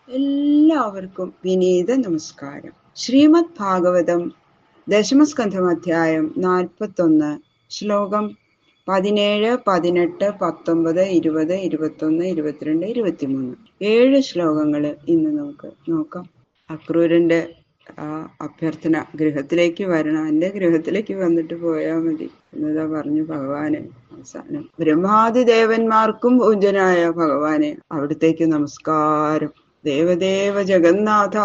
എല്ലാവർക്കും വിനീത നമസ്കാരം. ശ്രീമദ് ഭാഗവതം ദശമസ്കന്ധം അധ്യായം 41 ശ്ലോകം 17, 18, 19, 20, 21, 22, 23 7 ശ്ലോകങ്ങൾ ഇന്ന് നമുക്ക് നോക്കാം. അക്രൂരന്റെ ആ അഭ്യർത്ഥന, ഗൃഹത്തിലേക്ക് വരണം, എന്റെ ഗൃഹത്തിലേക്ക് വന്നിട്ട് പോയാൽ മതി എന്നതാ പറഞ്ഞു ഭഗവാന്. അവസാനം ബ്രഹ്മാദി ദേവന്മാർക്കും പൂജ്യനായ ഭഗവാനെ, അവിടത്തേക്ക് നമസ്കാരം. ദേവദേവ ജഗന്നാഥ,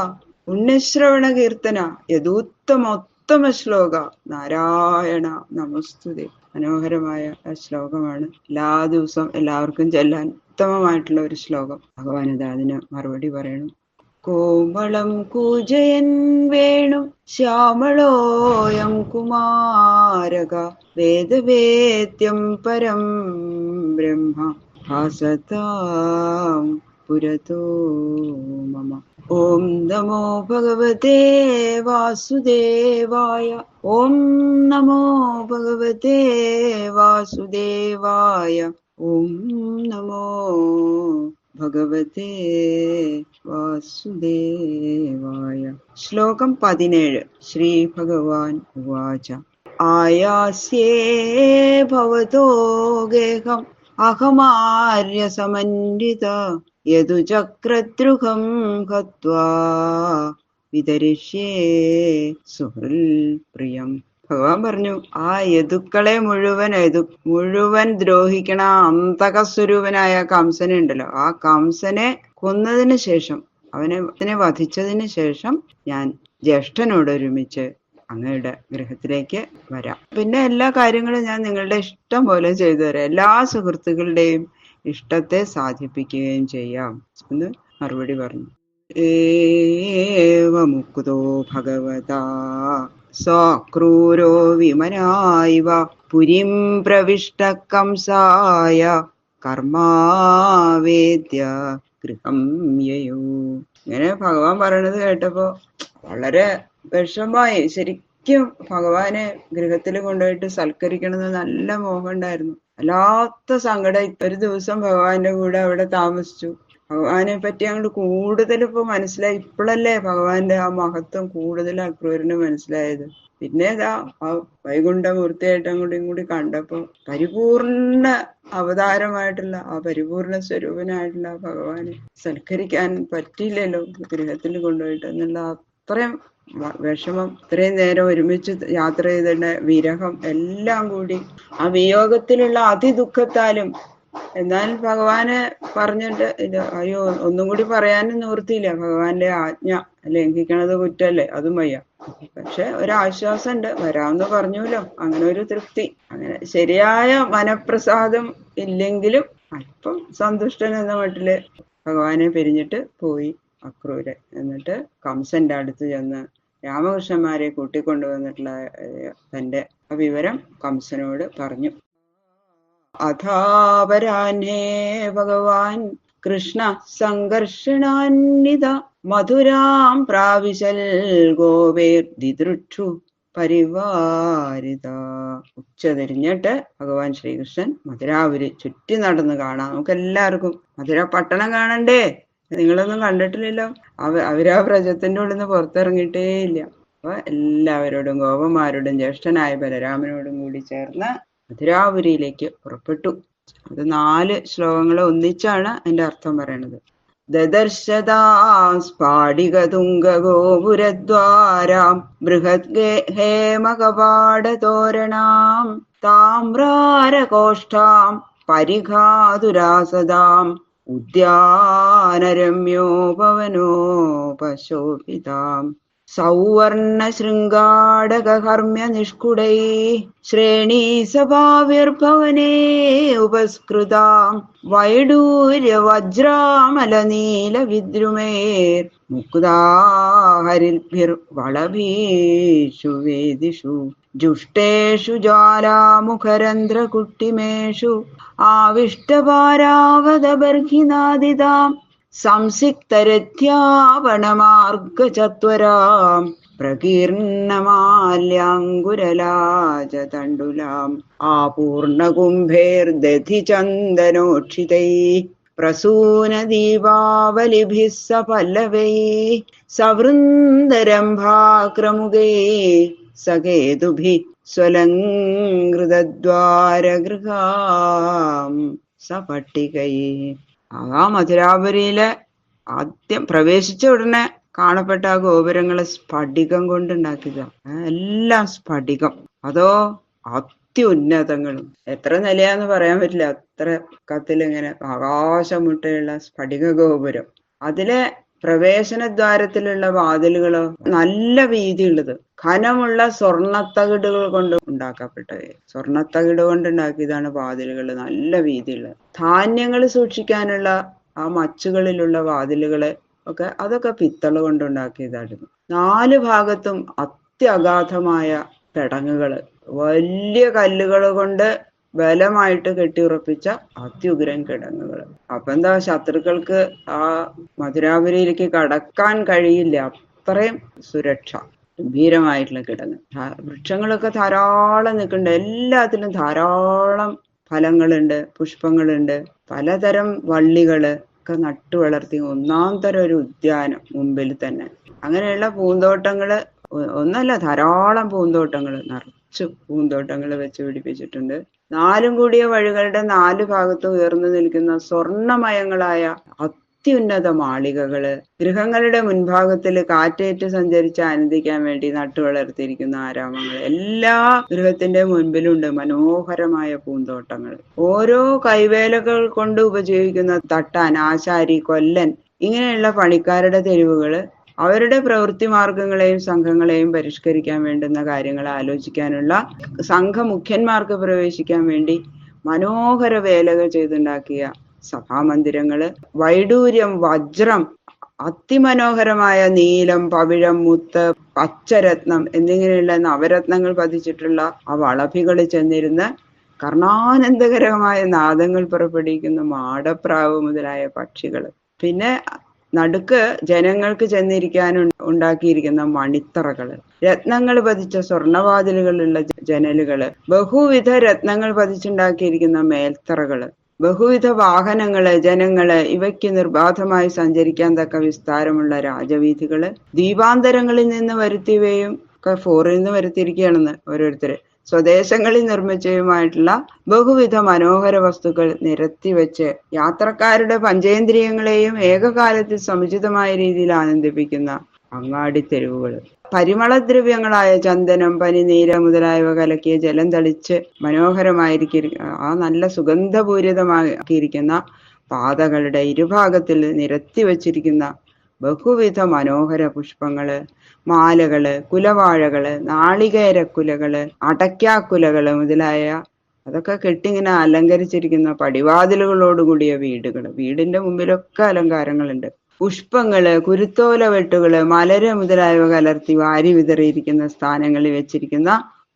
പുണ്യശ്രവണ കീർത്തന, യദൂത്തമോത്തമ ശ്ലോക, നാരായണ നമസ്തുതേ. മനോഹരമായ ശ്ലോകമാണ്. എല്ലാ ദിവസവും എല്ലാവർക്കും ചെല്ലാൻ ഉത്തമമായിട്ടുള്ള ഒരു ശ്ലോകം. ഭഗവാനിത് അതിന് മറുപടി പറയണം. കോമളം കൂജയൻ വേണു ശ്യാമളോയം കുമാരക, വേദവേദ്യം പരം ബ്രഹ്മ ഭാസതാം പുരതോ മമ. ഓം നമോ ഭഗവതേ വാസുദേവായ. ഓം നമോ ഭഗവതേ വാസുദേവായ. ഓം നമോ ഭഗവതേ വാസുദേവായ. ശ്ലോകം 17. ശ്രീ ഭഗവാൻ ഉവാച. ആയാസ്യേ ഭവതോ ഗേഹം അഹമാര്യ സമന്വിത, യദുചക്രദ്രുഹം ഹത്വാ വിതരിഷ്യേ സുഹൃൽ പ്രിയം. ഭഗവാൻ പറഞ്ഞു, ആ യദുക്കളെ മുഴുവൻ ദ്രോഹിക്കണ അന്തകസ്വരൂപനായ കംസനുണ്ടല്ലോ, ആ കംസനെ കൊന്നതിന് ശേഷം, അവനെ വധിച്ചതിന് ശേഷം ഞാൻ ജ്യേഷ്ഠനോട് ഒരുമിച്ച് അങ്ങയുടെ ഗൃഹത്തിലേക്ക് വരാം. പിന്നെ എല്ലാ കാര്യങ്ങളും ഞാൻ നിങ്ങളുടെ ഇഷ്ടം പോലെ ചെയ്തു തരാം. എല്ലാ സുഹൃത്തുക്കളുടെയും ഇഷ്ടത്തെ സാധിപ്പിക്കുകയും ചെയ്യാം എന്ന് മറുപടി പറഞ്ഞു. ഏവമുക്തോ ഭഗവതാ സക്രൂരോ വിമനായിവ പുരീം പ്രവിഷ്ട കംസായ കർമാവേദ്യ ഗൃഹം യയോ. ഇങ്ങനെ ഭഗവാൻ പറയണത് കേട്ടപ്പോ വളരെ വിഷമായി. ശരിക്കും ഭഗവാനെ ഗൃഹത്തിൽ കൊണ്ടുപോയിട്ട് സൽക്കരിക്കണമെന്ന് നല്ല മോഹം ഉണ്ടായിരുന്നു. വല്ലാത്ത സങ്കടം. ഒരു ദിവസം ഭഗവാന്റെ കൂടെ അവിടെ താമസിച്ചു. ഭഗവാനെ പറ്റി അങ്ങോട്ട് കൂടുതൽ ഇപ്പൊ മനസ്സിലായി. ഇപ്പോഴല്ലേ ഭഗവാന്റെ ആ മഹത്വം കൂടുതൽ അക്രൂരന് മനസ്സിലായത്. പിന്നെ ആ വൈകുണ്ഠമൂർത്തിയായിട്ട് അങ്ങോട്ടും കൂടി കണ്ടപ്പോ പരിപൂർണ അവതാരമായിട്ടുള്ള ആ പരിപൂർണ സ്വരൂപനായിട്ടുള്ള ഭഗവാനെ സൽക്കരിക്കാൻ പറ്റിയില്ലല്ലോ ഗൃഹത്തിൽ കൊണ്ടുപോയിട്ട് എന്നുള്ള അത്രയും വിഷമം. ഇത്രയും നേരം ഒരുമിച്ച് യാത്ര ചെയ്തിട്ട് വിരഹം എല്ലാം കൂടി ആ വിയോഗത്തിലുള്ള അതിദുഃഖത്താലും, എന്നാൽ ഭഗവാന് പറഞ്ഞിട്ട് അയ്യോ ഒന്നും കൂടി പറയാനും നിവൃത്തിയില്ല. ഭഗവാന്റെ ആജ്ഞ ലംഘിക്കണത് കുറ്റല്ലേ, അതും വയ്യ. പക്ഷെ ഒരാശ്വാസം ഉണ്ട്, വരാമെന്ന് പറഞ്ഞല്ലോ, അങ്ങനെ ഒരു തൃപ്തി. അങ്ങനെ ശരിയായ മനപ്രസാദം ഇല്ലെങ്കിലും അല്പം സന്തുഷ്ടൻ എന്ന മട്ടില് ഭഗവാനെ പിരിഞ്ഞിട്ട് പോയി അക്രൂരൻ. എന്നിട്ട് കംസന്റെ അടുത്ത് ചെന്ന് രാമകൃഷ്ണന്മാരെ കൂട്ടിക്കൊണ്ടുവന്നിട്ടുള്ള തന്റെ വിവരം കംസനോട് പറഞ്ഞു. അഥാപരാഹ്നേ ഭഗവാൻ കൃഷ്ണ സംഘർഷണാന്വിത മധുരാം പ്രാവിശൽ ഗോപേർ ദിദൃക്ഷു പരിവാരിത. ഉച്ച തിരിഞ്ഞിട്ട് ഭഗവാൻ ശ്രീകൃഷ്ണൻ മധുരാപുരി ചുറ്റി നടന്ന് കാണാം. നമുക്ക് എല്ലാവർക്കും മധുര പട്ടണം കാണണ്ടേ? നിങ്ങളൊന്നും കണ്ടിട്ടില്ലല്ലോ. അവരാ വ്രജത്തിന്റെ ഉള്ളിൽ നിന്ന് പുറത്തിറങ്ങിയിട്ടേ ഇല്ല. അപ്പൊ എല്ലാവരോടും ഗോപന്മാരോടും ജ്യേഷ്ഠനായ ബലരാമനോടും കൂടി ചേർന്ന് മധുരാപുരിയിലേക്ക് പുറപ്പെട്ടു. അത് 4 ശ്ലോകങ്ങൾ ഒന്നിച്ചാണ് അതിന്റെ അർത്ഥം പറയണത്. ദദർശതാം സ്ഫാടികതുംഗഗോപുരദ്വാരാം ബൃഹത് ഹേമകപാടതോരണാം താമ്രാരകോഷ്ഠാം പരിഘാതുരാസദാം ഉദ്യാനരമ്യോപവനോപശോഭിതാം സൗവർണ ശൃംഗാടകഹർമ്മ്യ നിഷ്കുടൈ ശ്രേണീ സഭാവിർഭവനേ ഉപസ്കൃതാം വൈഡൂര്യ വജ്രാമല നീല വിദ്രുമേർ മുക്താഹരിഭിർ വളഭീഷു വേദിഷു ജുഷ്ടേഷു ജ്വാലാമുഖരന്ധ്രകുട്ടിമേഷു ആവിഷ്ടപാരാവതബർഹിനാദിതാം സംസിക്തരഥ്യാവണമാർഗചത്വരാം പ്രകീർണമാല്യാങ്കുരലാജതണ്ടുലാം ആപൂർണകുംഭേർദധി ചന്ദനോക്ഷിതൈ പ്രസൂന ദീപാവലിഭിः സപല്ലവൈः സവൃന്ദരംഭാക്രമുകൈ സകേതുഭിः സ്വലങ്കൃതദ്വാരഗൃഹാം സപട്ടികൈः. ആ മധുരാപുരിയിലെ ആദ്യം പ്രവേശിച്ച ഉടനെ കാണപ്പെട്ട ആ ഗോപുരങ്ങള് സ്ഫടികം കൊണ്ടുണ്ടാക്കിയതാണ്. എല്ലാം സ്ഫടികം. അതോ അത്യുന്നതങ്ങളും. എത്ര നിലയാന്ന് പറയാൻ പറ്റില്ല, അത്ര കത്തിലിങ്ങനെ ആകാശമുട്ടയുള്ള സ്ഫടിക ഗോപുരം. അതിലെ പ്രവേശനദ്വാരത്തിലുള്ള വാതിലുകളോ നല്ല വീതിയുള്ളത്, ഘനമുള്ള സ്വർണത്തകിടുകൾ കൊണ്ട് ഉണ്ടാക്കപ്പെട്ടത്. സ്വർണത്തകിട് കൊണ്ടുണ്ടാക്കിയതാണ് വാതിലുകൾ, നല്ല വീതിയുള്ളത്. ധാന്യങ്ങൾ സൂക്ഷിക്കാനുള്ള ആ മച്ചുകളിലുള്ള വാതിലുകള് ഒക്കെ അതൊക്കെ പിത്തള കൊണ്ടുണ്ടാക്കിയതായിരുന്നു. 4 ഭാഗത്തും അത്യഗാധമായ കിടങ്ങുകള്, വലിയ കല്ലുകൾ കൊണ്ട് ബലമായിട്ട് കെട്ടിയുറപ്പിച്ച അത്യുഗ്രൻ കിടങ്ങുകൾ. അപ്പൊ എന്താ, ശത്രുക്കൾക്ക് ആ മധുരാപുരിയിലേക്ക് കടക്കാൻ കഴിയില്ല, അത്രയും സുരക്ഷ. ഗംഭീരമായിട്ടുള്ള കിടങ്ങ്. വൃക്ഷങ്ങളൊക്കെ ധാരാളം നിൽക്കുന്നുണ്ട്, എല്ലാത്തിലും ധാരാളം ഫലങ്ങളുണ്ട്, പുഷ്പങ്ങളുണ്ട്, പലതരം വള്ളികള് ഒക്കെ നട്ടു വളർത്തി ഒന്നാം തരം ഒരു ഉദ്യാനം മുമ്പിൽ തന്നെ. അങ്ങനെയുള്ള പൂന്തോട്ടങ്ങള് ഒന്നല്ല, ധാരാളം പൂന്തോട്ടങ്ങൾ, നിറച്ചു പൂന്തോട്ടങ്ങൾ വെച്ച് പിടിപ്പിച്ചിട്ടുണ്ട്. 4 കൂടിയ വഴികളുടെ 4 ഭാഗത്തും ഉയർന്നു നിൽക്കുന്ന സ്വർണമയങ്ങളായ അത്യുന്നത മാളികകള്, ഗൃഹങ്ങളുടെ മുൻഭാഗത്തില് കാറ്റേറ്റ് സഞ്ചരിച്ച് ആനന്ദിക്കാൻ വേണ്ടി നട്ടു വളർത്തിയിരിക്കുന്ന ആരാമങ്ങൾ, എല്ലാ ഗൃഹത്തിന്റെ മുൻപിലുണ്ട് മനോഹരമായ പൂന്തോട്ടങ്ങൾ. ഓരോ കൈവേലകൾ കൊണ്ട് ഉപജീവിക്കുന്ന തട്ടാൻ, ആശാരി, കൊല്ലൻ, ഇങ്ങനെയുള്ള പണിക്കാരുടെ തെരുവുകള് അവരുടെ പ്രവൃത്തി മാർഗങ്ങളെയും സംഘങ്ങളെയും പരിഷ്കരിക്കാൻ വേണ്ടുന്ന കാര്യങ്ങൾ ആലോചിക്കാനുള്ള സംഘമുഖ്യന്മാർക്ക് പ്രവേശിക്കാൻ വേണ്ടി മനോഹര വേലകൾ ചെയ്തുണ്ടാക്കിയ സഭാമന്ദിരങ്ങള്, വൈഡൂര്യം, വജ്രം, അതിമനോഹരമായ നീലം, പവിഴം, മുത്ത്, പച്ചരത്നം എന്നിങ്ങനെയുള്ള നവരത്നങ്ങൾ പതിച്ചിട്ടുള്ള ആ വളഭികളിൽ ചെന്നിരുന്ന് കർണാനന്ദകരമായ നാദങ്ങൾ പുറപ്പെടുവിക്കുന്ന മാടപ്രാവ് മുതലായ പക്ഷികൾ. പിന്നെ നടുക്ക് ജനങ്ങൾക്ക് ചെന്നിരിക്കാൻ ഉണ്ടാക്കിയിരിക്കുന്ന മണിത്തറകള്, രത്നങ്ങൾ പതിച്ച സ്വർണവാതിലുകളുള്ള ജനലുകള്, ബഹുവിധ രത്നങ്ങൾ പതിച്ചുണ്ടാക്കിയിരിക്കുന്ന മേൽത്തറകള്, ബഹുവിധ വാഹനങ്ങള്, ജനങ്ങള്, ഇവയ്ക്ക് നിർബാധമായി സഞ്ചരിക്കാൻ തക്ക വിസ്താരമുള്ള രാജവീഥികള്, ദ്വീപാന്തരങ്ങളിൽ നിന്ന് വരുത്തിയവയും ഒക്കെ ഫോറിൽ നിന്ന് വരുത്തിയിരിക്കുകയാണെന്ന് ഓരോരുത്തര്, സ്വദേശങ്ങളിൽ നിർമ്മിച്ചതുമായിട്ടുള്ള ബഹുവിധ മനോഹര വസ്തുക്കൾ നിരത്തി വെച്ച് യാത്രക്കാരുടെ പഞ്ചേന്ദ്രിയങ്ങളെയും ഏകകാലത്തിൽ സമുചിതമായ രീതിയിൽ ആനന്ദിപ്പിക്കുന്ന അങ്ങാടി തെരുവുകൾ. പരിമളദ്രവ്യങ്ങളായ ചന്ദനം, പനിനീര മുതലായവ കലക്കിയ ജലം തളിച്ച് മനോഹരമായിരിക്കുന്ന ആ നല്ല സുഗന്ധപൂരിതമാക്കിയിരിക്കുന്ന പാതകളുടെ ഇരുഭാഗത്തിൽ നിരത്തി വച്ചിരിക്കുന്ന ബഹുവിധ മനോഹര പുഷ്പങ്ങള്, മാലകള്, കുലവാഴകള്, നാളികേരക്കുലകള്, അടയ്ക്കാക്കുലകള് മുതലായ അതൊക്കെ കെട്ടിങ്ങനെ അലങ്കരിച്ചിരിക്കുന്ന പടിവാതിലുകളോടുകൂടിയ വീടുകള്. വീടിന്റെ മുമ്പിലൊക്കെ അലങ്കാരങ്ങളുണ്ട്. പുഷ്പങ്ങള്, കുരുത്തോല വെട്ടുകള്, മലര് മുതലായവ കലർത്തി വാരി വിതറിയിരിക്കുന്ന സ്ഥാനങ്ങളിൽ വെച്ചിരിക്കുന്ന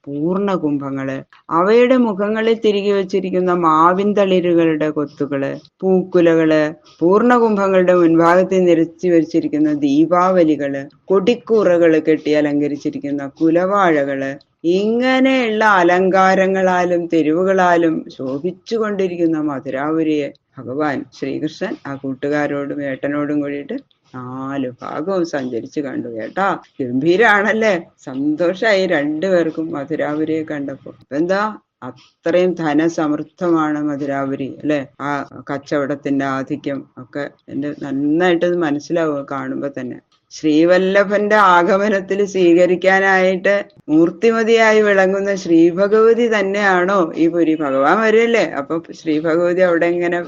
പൂർണ്ണ കുംഭങ്ങള്, അവയുടെ മുഖങ്ങളിൽ തിരികെ വെച്ചിരിക്കുന്ന മാവിൻതളിരുകളുടെ കൊത്തുകള്, പൂക്കുലകള്, പൂർണ്ണകുംഭങ്ങളുടെ മുൻഭാഗത്തിൽ നിരത്തി വെച്ചിരിക്കുന്ന ദീപാവലികള്, കൊടിക്കൂറകള് കെട്ടി അലങ്കരിച്ചിരിക്കുന്ന കുലവാഴകള്, ഇങ്ങനെയുള്ള അലങ്കാരങ്ങളാലും തെരുവുകളാലും ശോഭിച്ചുകൊണ്ടിരിക്കുന്ന മധുരാപുരിയെ ഭഗവാൻ ശ്രീകൃഷ്ണൻ ആ കൂട്ടുകാരോടും ഏട്ടനോടും കൂടിയിട്ട് 4 ഭാഗവും സഞ്ചരിച്ചു കണ്ടു. കേട്ടാ, ഗംഭീരാണല്ലേ, സന്തോഷായി 2 പേർക്കും മധുരാപുരിയെ കണ്ടപ്പോ. എന്താ, അത്രയും ധനസമൃദ്ധമാണ് മധുരാപുരി അല്ലെ. ആ കച്ചവടത്തിന്റെ ആധിക്യം ഒക്കെ എന്റെ നന്നായിട്ട് മനസ്സിലാവുക കാണുമ്പോ തന്നെ. ശ്രീവല്ലഭന്റെ ആഗമനത്തിൽ സ്വീകരിക്കാനായിട്ട് മൂർത്തിമതിയായി വിളങ്ങുന്ന ശ്രീഭഗവതി തന്നെയാണോ ഈ പുരി? ഭഗവാൻ വരുമല്ലേ, അപ്പൊ ശ്രീഭഗവതി അവിടെ ഇങ്ങനെ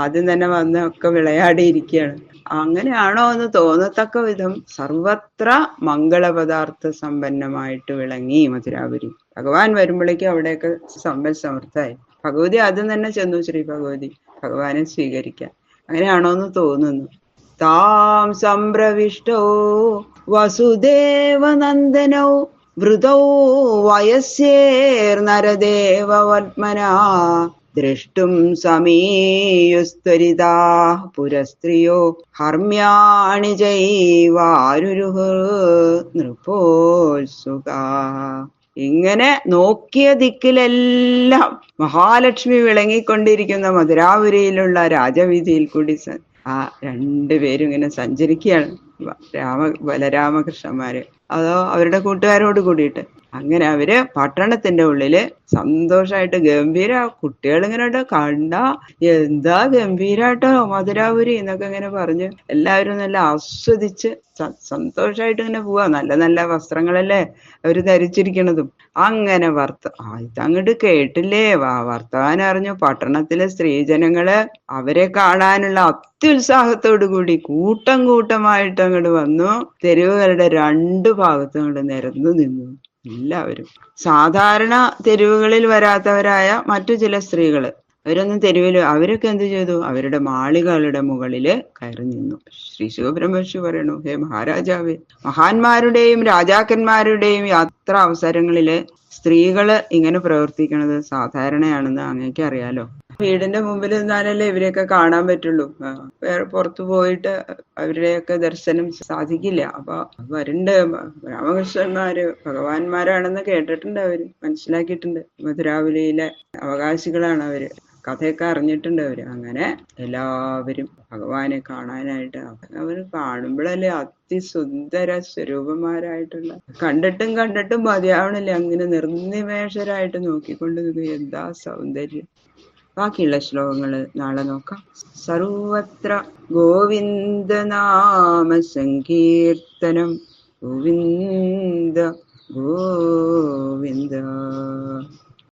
ആദ്യം തന്നെ വന്ന് ഒക്കെ വിളയാടിയിരിക്കുകയാണ്. അങ്ങനെയാണോ എന്ന് തോന്നത്തക്ക വിധം സർവത്ര മംഗളപദാർത്ഥ സമ്പന്നമായിട്ട് വിളങ്ങി മധുരാപുരി. ഭഗവാൻ വരുമ്പോഴേക്കും അവിടെയൊക്കെ സമ്പൽ സമൃദ്ധമായി. ഭഗവതി ആദ്യം തന്നെ ചെന്നു ശ്രീ ഭഗവതി ഭഗവാനെ സ്വീകരിക്കാൻ. അങ്ങനെയാണോ എന്ന് തോന്നുന്നു. താം സംപ്രവിഷ്ടോ വസുദേവനന്ദനൗ വൃതൗ വയസ്യേർനരദേവവത്മനാ ദ്രഷ്ടും സമീയുസ്ത്വരിതാ പുരസ്ത്രിയോ ഹർമ്യാണി ചൈവാരുരുഹു നൃപോത്സുകാ. ഇങ്ങനെ നോക്കിയ ദിക്കിലെല്ലാം മഹാലക്ഷ്മി വിളങ്ങിക്കൊണ്ടിരിക്കുന്ന മധുരാപുരിയിലുള്ള രാജവീതിയിൽ കൂടി ആ രണ്ടുപേരും ഇങ്ങനെ സഞ്ചരിക്കുകയാണ്. ബലരാമകൃഷ്ണന്മാര് അതോ അവരുടെ കൂട്ടുകാരോട് കൂടിയിട്ട്. അങ്ങനെ അവര് പട്ടണത്തിന്റെ ഉള്ളില് സന്തോഷായിട്ട് ഗംഭീര, കുട്ടികളിങ്ങനെ കണ്ട എന്താ ഗംഭീരാട്ടോ മധുരാപുരി എന്നൊക്കെ ഇങ്ങനെ പറഞ്ഞ് എല്ലാവരും നല്ല ആസ്വദിച്ച് സന്തോഷായിട്ട് ഇങ്ങനെ പോവാ. നല്ല നല്ല വസ്ത്രങ്ങളല്ലേ അവര് ധരിച്ചിരിക്കണതും. അങ്ങനെ ഇതങ്ങോട്ട് കേട്ടില്ലേ, വർത്തമാനം അറിഞ്ഞു പട്ടണത്തിലെ സ്ത്രീജനങ്ങള് അവരെ കാണാനുള്ള അത്യുത്സാഹത്തോടു കൂടി കൂട്ടം കൂട്ടമായിട്ട് അങ്ങോട്ട് വന്നു. തെരുവുകളുടെ രണ്ടു ഭാഗത്തും അങ്ങോട്ട് നിരന്നു നിന്നു എല്ലാവരും. സാധാരണ തെരുവുകളിൽ വരാത്തവരായ മറ്റു ചില സ്ത്രീകള് അവരൊക്കെ എന്ത് ചെയ്തു? അവരുടെ മാളികകളുടെ മുകളില് കയറി നിന്നു. ശ്രീ ശിവബ്രഹ്മർഷി പറയണു, ഹേ മഹാരാജാവേ, മഹാന്മാരുടെയും രാജാക്കന്മാരുടെയും യാത്രാ അവസരങ്ങളില് സ്ത്രീകള് ഇങ്ങനെ പ്രവർത്തിക്കുന്നത് സാധാരണയാണെന്ന് അങ്ങേക്ക് അറിയാലോ. വീടിന്റെ മുമ്പിൽ നിന്നാലല്ലേ ഇവരെയൊക്കെ കാണാൻ പറ്റുള്ളൂ. വേറെ പുറത്തു പോയിട്ട് അവരുടെയൊക്കെ ദർശനം സാധിക്കില്ല. അപ്പൊ വരുന്നുണ്ട് രാമകൃഷ്ണന്മാര് ഭഗവാന്മാരാണെന്ന് കേട്ടിട്ടുണ്ട്, അവര് മനസ്സിലാക്കിയിട്ടുണ്ട്. മധുരാപുരിയിലെ അവകാശികളാണ് അവര്, കഥയൊക്കെ അറിഞ്ഞിട്ടുണ്ട് അവര്. അങ്ങനെ എല്ലാവരും ഭഗവാനെ കാണാനായിട്ട് അവര് കാണുമ്പോഴല്ലേ അതിസുന്ദര സ്വരൂപന്മാരായിട്ടുള്ള, കണ്ടിട്ടും മതിയാവണില്ല, അങ്ങനെ നിർനിമേഷരായിട്ട് നോക്കിക്കൊണ്ട് നിൽക്കുക. എന്താ സൗന്ദര്യം! ബാക്കിയുള്ള ശ്ലോകങ്ങള് നാളെ നോക്കാം. സർവത്ര ഗോവിന്ദനാമ സങ്കീർത്തനം, ഗോവിന്ദ ഗോവിന്ദ.